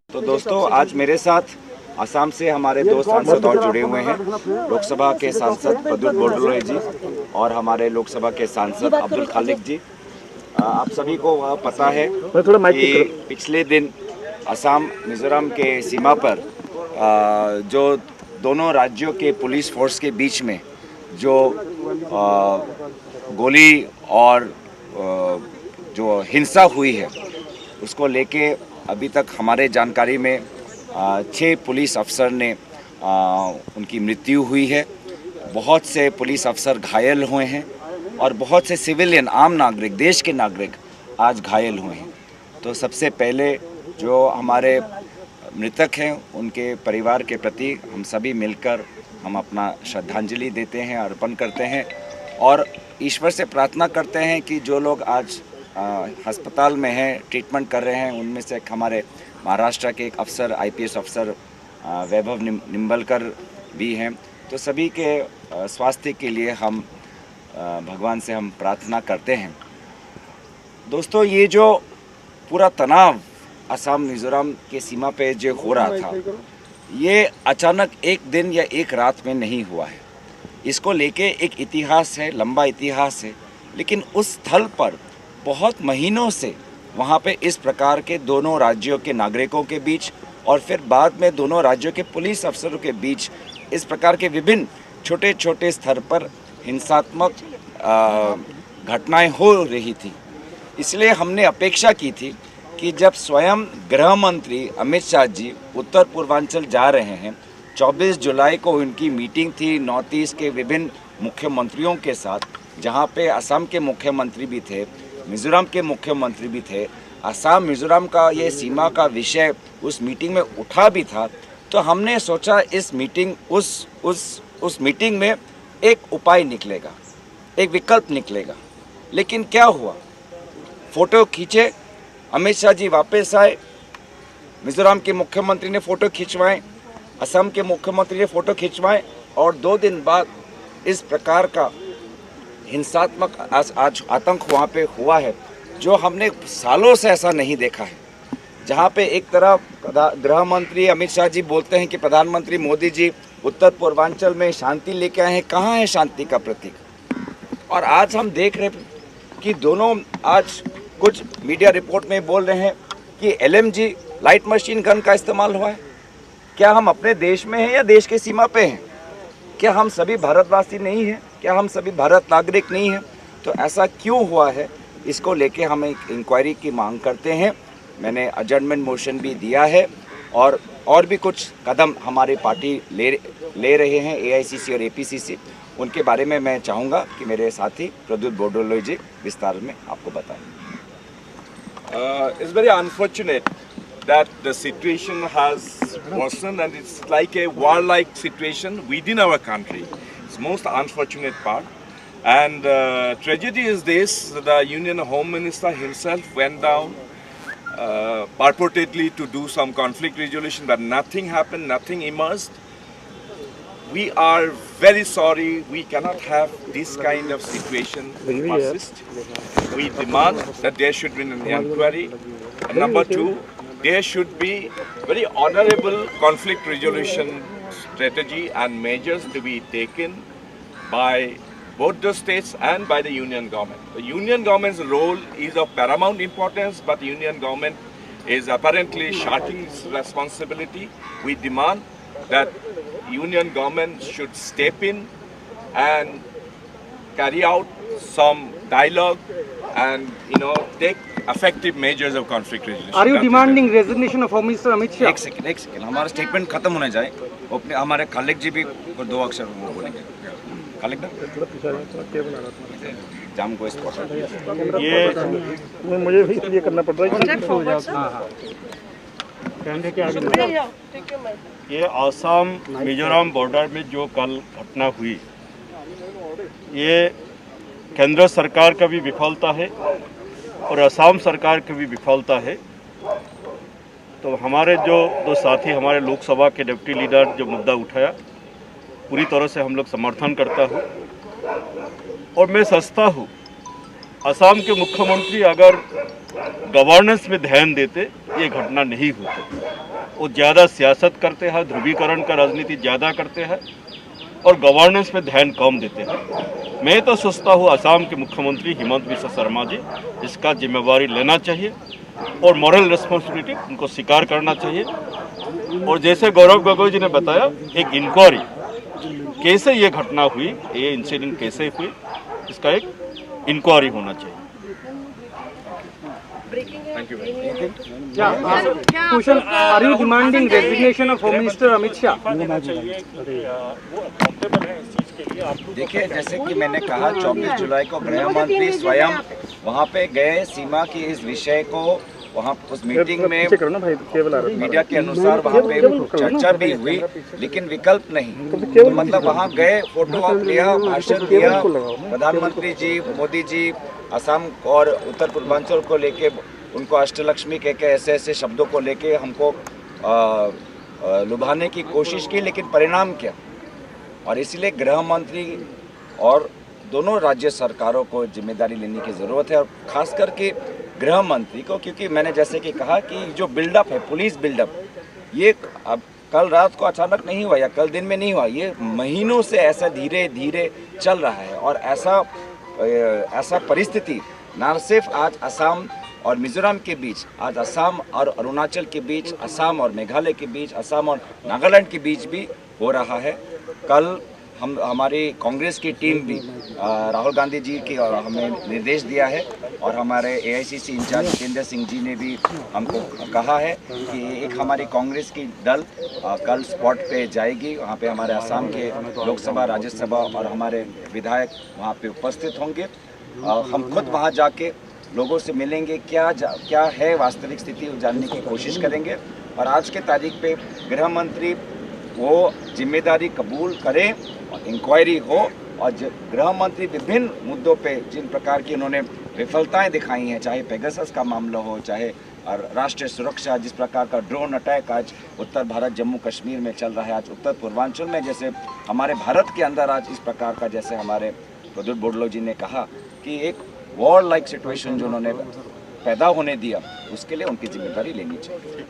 तो दोस्तों आज मेरे साथ असम से हमारे दो सांसद और जुड़े हुए हैं। लोकसभा के सांसद प्रद्युत बोरदोलोई जी और हमारे लोकसभा के सांसद अब्दुल खालिक जी। आप सभी को पता है कि पिछले दिन असम मिजोरम के सीमा पर जो दोनों राज्यों के पुलिस फोर्स के बीच में जो गोली और जो हिंसा हुई है उसको लेके अभी तक हमारे जानकारी में 6 पुलिस अफसर ने उनकी मृत्यु हुई है। बहुत से पुलिस अफसर घायल हुए हैं और बहुत से सिविलियन आम नागरिक देश के नागरिक आज घायल हुए हैं। तो सबसे पहले जो हमारे मृतक हैं उनके परिवार के प्रति हम सभी मिलकर हम अपना श्रद्धांजलि देते हैं, अर्पण करते हैं और ईश्वर से प्रार्थना करते हैं कि जो लोग आज अस्पताल में हैं, ट्रीटमेंट कर रहे हैं, उनमें से एक हमारे महाराष्ट्र के एक अफसर IPS अफसर वैभव निम्बलकर भी हैं। तो सभी के स्वास्थ्य के लिए हम भगवान से हम प्रार्थना करते हैं। दोस्तों, ये जो पूरा तनाव असम मिज़ोरम के सीमा पे जो हो रहा था, ये अचानक एक दिन या एक रात में नहीं हुआ है। इसको लेके एक इतिहास है, लंबा इतिहास है, लेकिन उस स्थल पर बहुत महीनों से वहाँ पे इस प्रकार के दोनों राज्यों के नागरिकों के बीच और फिर बाद में दोनों राज्यों के पुलिस अफसरों के बीच इस प्रकार के विभिन्न छोटे छोटे स्तर पर हिंसात्मक घटनाएं हो रही थी। इसलिए हमने अपेक्षा की थी कि जब स्वयं गृह मंत्री अमित शाह जी उत्तर पूर्वांचल जा रहे हैं, 24 जुलाई को उनकी मीटिंग थी नॉर्थ ईस्ट के विभिन्न मुख्यमंत्रियों के साथ, जहाँ पे असम के मुख्यमंत्री भी थे, मिज़ोरम के मुख्यमंत्री भी थे। असम मिज़ोरम का ये सीमा का विषय उस मीटिंग में उठा भी था। तो हमने सोचा इस मीटिंग उस मीटिंग में एक उपाय निकलेगा, एक विकल्प निकलेगा। लेकिन क्या हुआ, फ़ोटो खींचे, अमित शाह जी वापस आए, मिज़ोरम के मुख्यमंत्री ने फ़ोटो खिंचवाए, असम के मुख्यमंत्री ने फ़ोटो खिंचवाए और 2 दिन बाद इस प्रकार का हिंसात्मक आज आतंक वहाँ पे हुआ है जो हमने सालों से ऐसा नहीं देखा है। जहाँ पे एक तरफ गृह मंत्री अमित शाह जी बोलते हैं कि प्रधानमंत्री मोदी जी उत्तर पूर्वांचल में शांति लेके आए हैं, कहाँ है शांति का प्रतीक? और आज हम देख रहे हैं कि दोनों आज कुछ मीडिया रिपोर्ट में बोल रहे हैं कि LMG लाइट मशीन गन का इस्तेमाल हुआ है। क्या हम अपने देश में हैं या देश के सीमा पे हैं? क्या हम सभी भारतवासी नहीं हैं? क्या हम सभी भारत नागरिक नहीं हैं? तो ऐसा क्यों हुआ है, इसको लेके हम एक इंक्वायरी की मांग करते हैं। मैंने एडजर्नमेंट मोशन भी दिया है और भी कुछ कदम हमारी पार्टी ले रहे हैं, AICC और APCC। उनके बारे में मैं चाहूँगा कि मेरे साथी प्रद्युत बोरदोलोई जी विस्तार में आपको बताएं। It's very unfortunate that the situation has worsened and it's like a war-like situation within our country. It's most unfortunate part. And tragedy is this: the Union Home Minister himself went down purportedly to do some conflict resolution, but nothing happened, nothing emerged. We are very sorry. We cannot have this kind of situation persist. We demand that there should be an inquiry. And number 2, there should be very honorable conflict resolution strategy and measures to be taken by both the states and by the union government. The union government's role is of paramount importance, but the union government is apparently shirking its responsibility. We demand that union government should step in and carry out some dialogue and take effective measures of conflict resolution. Are you demanding resignation of Home Minister Amit Shah? एक second, हमारा statement खत्म होने जाए। अपने हमारे खालिक जी भी 2 अक्षर वो बोलेंगे। खालिक दा जाम को स्पॉट ये मुझे भी इसलिए करना पड़ रहा है। ये असम मिजोरम बॉर्डर में जो कल घटना हुई, ये केंद्र सरकार का भी विफलता है और असम सरकार की भी विफलता है। तो हमारे जो 2 साथी हमारे लोकसभा के डिप्टी लीडर जो मुद्दा उठाया, पूरी तरह से हम लोग समर्थन करता हूँ और मैं समझता हूँ असम के मुख्यमंत्री अगर गवर्नेंस में ध्यान देते ये घटना नहीं होती। वो ज़्यादा सियासत करते हैं, ध्रुवीकरण का राजनीति ज़्यादा करते हैं और गवर्नेंस पे ध्यान कम देते हैं। मैं तो सोचता हूँ असम के मुख्यमंत्री हिमंत बिस्वा शर्मा जी इसका जिम्मेवारी लेना चाहिए और मॉरल रिस्पॉन्सिबिलिटी उनको स्वीकार करना चाहिए। और जैसे गौरव गोगोई जी ने बताया, एक इंक्वायरी कैसे ये घटना हुई, ये इंसिडेंट कैसे हुई, इसका एक इंक्वायरी होना चाहिए। Question, are you demanding resignation of Home Minister Amit Shah? देखिए, जैसे कि मैंने कहा 24 जुलाई को गृह मंत्री स्वयं वहाँ पे गए, सीमा की इस विषय को वहाँ उस मीटिंग में मीडिया के अनुसार वहाँ पे चर्चा भी हुई, लेकिन विकल्प नहीं। तो मतलब वहाँ गए, फोटो ऑप लिया, भाषण दिया, प्रधानमंत्री जी, मोदी जी असम और उत्तर पूर्वांचल को लेके उनको अष्टलक्ष्मी के ऐसे ऐसे शब्दों को लेके हमको लुभाने की कोशिश की, लेकिन परिणाम क्या। और इसलिए गृह मंत्री और दोनों राज्य सरकारों को जिम्मेदारी लेने की ज़रूरत है, और ख़ास करके गृह मंत्री को, क्योंकि मैंने जैसे कि कहा कि जो बिल्डअप है, पुलिस बिल्डअप, ये अब कल रात को अचानक नहीं हुआ या कल दिन में नहीं हुआ, ये महीनों से ऐसा धीरे धीरे चल रहा है। और ऐसा परिस्थिति न सिर्फ आज असम और मिजोरम के बीच, आज असम और अरुणाचल के बीच, असम और मेघालय के बीच, असम और नागालैंड के बीच भी हो रहा है। कल हमारी कांग्रेस की टीम भी राहुल गांधी जी की हमें निर्देश दिया है, और हमारे AICC इंचार्ज जितेंद्र सिंह जी ने भी हमको कहा है कि एक हमारी कांग्रेस की दल कल स्पॉट पे जाएगी। वहाँ पे हमारे असम के लोकसभा, राज्यसभा और हमारे विधायक वहाँ पे उपस्थित होंगे। हम खुद वहाँ जाके लोगों से मिलेंगे, क्या है वास्तविक स्थिति जानने की कोशिश करेंगे। और आज के तारीख पे गृह मंत्री वो जिम्मेदारी कबूल करें और इंक्वायरी हो, और गृह मंत्री विभिन्न मुद्दों पे जिन प्रकार की उन्होंने विफलताएं दिखाई हैं, चाहे पेगासस का मामला हो, चाहे राष्ट्रीय सुरक्षा, जिस प्रकार का ड्रोन अटैक आज उत्तर भारत जम्मू कश्मीर में चल रहा है, आज उत्तर पूर्वांचल में जैसे हमारे भारत के अंदर आज इस प्रकार का, जैसे हमारे प्रद्युत बोडलो जी ने कहा कि एक वॉर लाइक सिचुएशन जो उन्होंने पैदा होने दिया, उसके लिए उनकी जिम्मेदारी लेनी चाहिए।